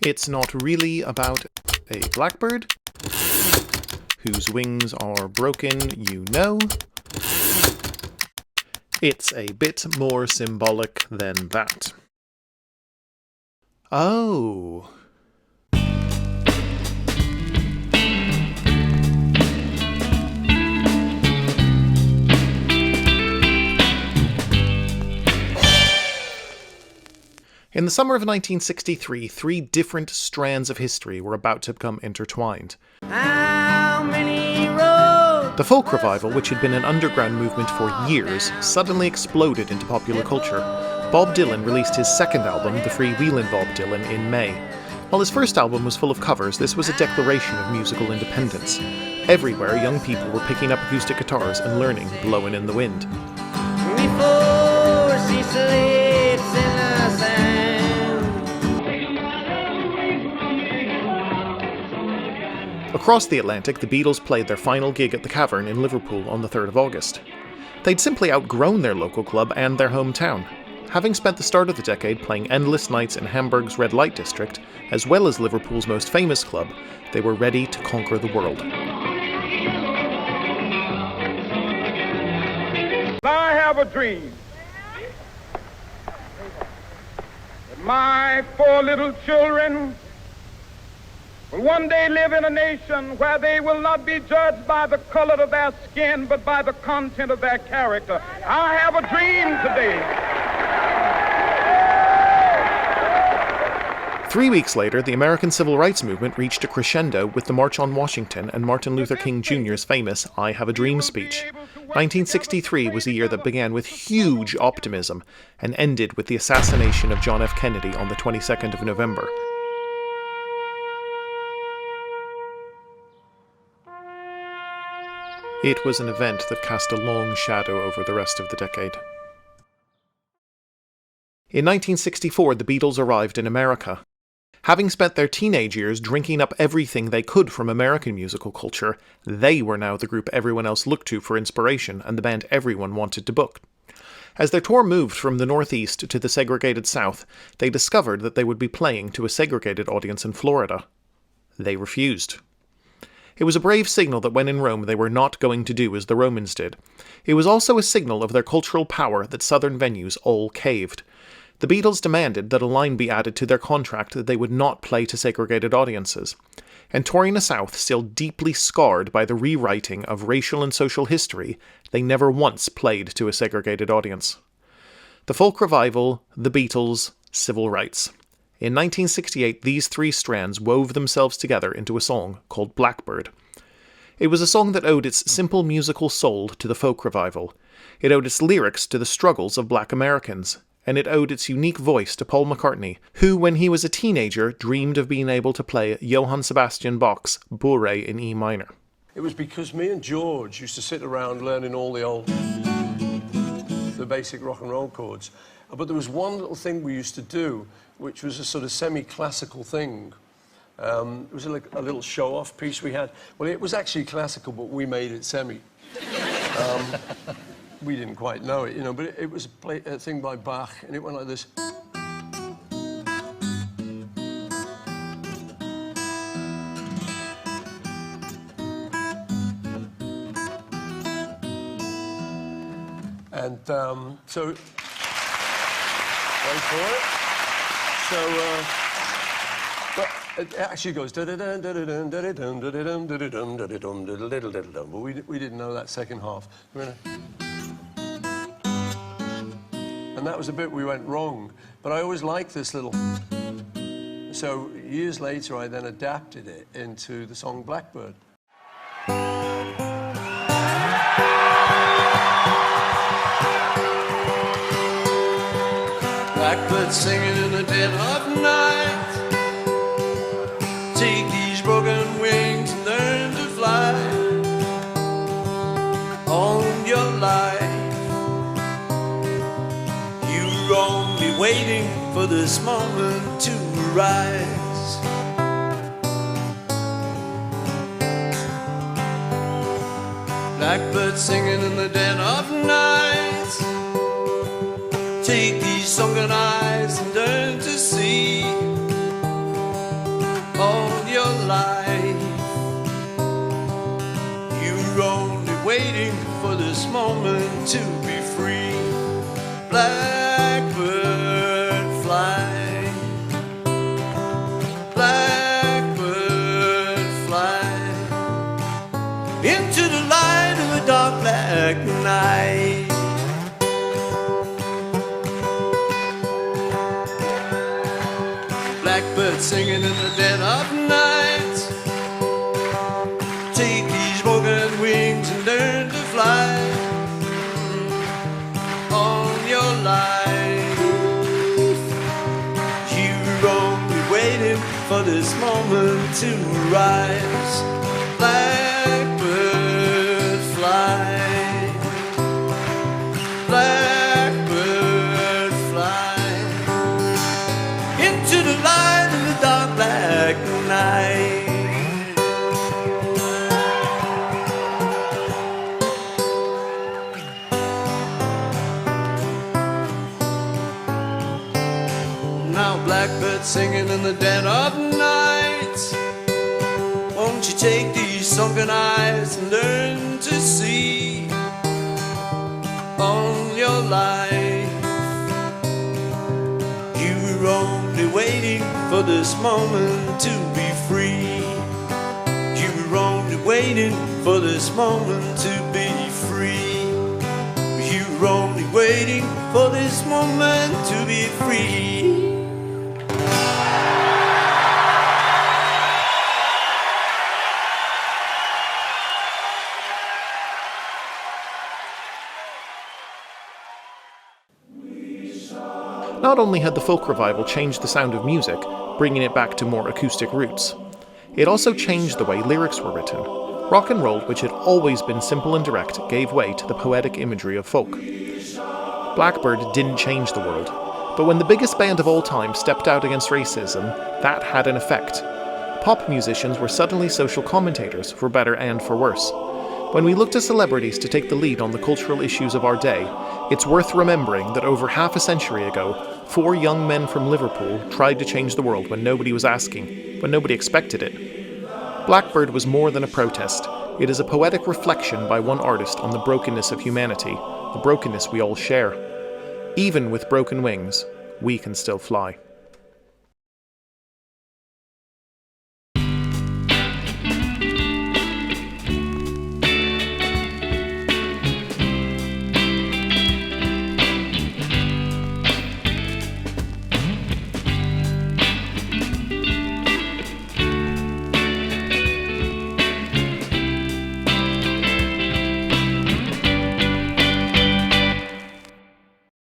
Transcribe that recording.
It's not really about a blackbird, whose wings are broken, you know. It's a bit more symbolic than that. Oh. In the summer of 1963, three different strands of history were about to become intertwined. The folk revival, which had been an underground movement for years, suddenly exploded into popular culture. Bob Dylan released his second album, The Freewheelin' Bob Dylan, in May. While his first album was full of covers, this was a declaration of musical independence. Everywhere, young people were picking up acoustic guitars and learning Blowin' in the Wind. Before she sleeps in the sand. Across the Atlantic, the Beatles played their final gig at the Cavern in Liverpool on the 3rd of August. They'd simply outgrown their local club and their hometown. Having spent the start of the decade playing endless nights in Hamburg's red light district, as well as Liverpool's most famous club, they were ready to conquer the world. I have a dream that my 4 little children will one day live in a nation where they will not be judged by the color of their skin, but by the content of their character. I have a dream today. 3 weeks later, the American Civil Rights Movement reached a crescendo with the March on Washington and Martin Luther King Jr.'s famous I Have a Dream speech. 1963 was a year that began with huge optimism and ended with the assassination of John F. Kennedy on the 22nd of November. It was an event that cast a long shadow over the rest of the decade. In 1964, the Beatles arrived in America. Having spent their teenage years drinking up everything they could from American musical culture, they were now the group everyone else looked to for inspiration and the band everyone wanted to book. As their tour moved from the Northeast to the segregated South, they discovered that they would be playing to a segregated audience in Florida. They refused. It was a brave signal that when in Rome they were not going to do as the Romans did. It was also a signal of their cultural power that southern venues all caved. The Beatles demanded that a line be added to their contract that they would not play to segregated audiences. And touring the South, still deeply scarred by the rewriting of racial and social history, they never once played to a segregated audience. The folk revival, the Beatles, civil rights. In 1968, these three strands wove themselves together into a song called Blackbird. It was a song that owed its simple musical soul to the folk revival. It owed its lyrics to the struggles of black Americans. And it owed its unique voice to Paul McCartney, who, when he was a teenager, dreamed of being able to play Johann Sebastian Bach's Bourrée in E minor. It was because me and George used to sit around learning all the basic rock and roll chords. But there was one little thing we used to do, which was a sort of semi-classical thing. It was like a little show-off piece we had. Well, it was actually classical, but we made it semi. We didn't quite know it, you know, but it was a thing by Bach, and it went like this. And so, wait for it. So, but it actually goes but we didn't know that second half. And that was a bit we went wrong. But I always liked this little. So years later, I then adapted it into the song Blackbird. Blackbird singing in the dead of night. Take these broken wings and learn to fly. All your life you're only waiting for this moment to rise. Blackbird singing in the dead of night. Take these sunken eyes and learn to see moment to be free. Blackbird fly, blackbird fly into the light of a dark black night. Blackbird singing in the dead of night. Take these broken wings and learn to fly on your life. You're only waiting for this moment to rise. Blackbird fly, blackbird fly into the light of the dark black night. Now blackbird singing in the dead of night. Won't you take these sunken eyes and learn to see on your life? You were only waiting for this moment to be free. You were only waiting for this moment to be free. You were only waiting for this moment to be free. Not only had the folk revival changed the sound of music, bringing it back to more acoustic roots, it also changed the way lyrics were written. Rock and roll, which had always been simple and direct, gave way to the poetic imagery of folk. Blackbird didn't change the world, but when the biggest band of all time stepped out against racism, that had an effect. Pop musicians were suddenly social commentators, for better and for worse. When we look to celebrities to take the lead on the cultural issues of our day, it's worth remembering that over half a century ago, 4 young men from Liverpool tried to change the world when nobody was asking, when nobody expected it. Blackbird was more than a protest. It is a poetic reflection by one artist on the brokenness of humanity, the brokenness we all share. Even with broken wings, we can still fly.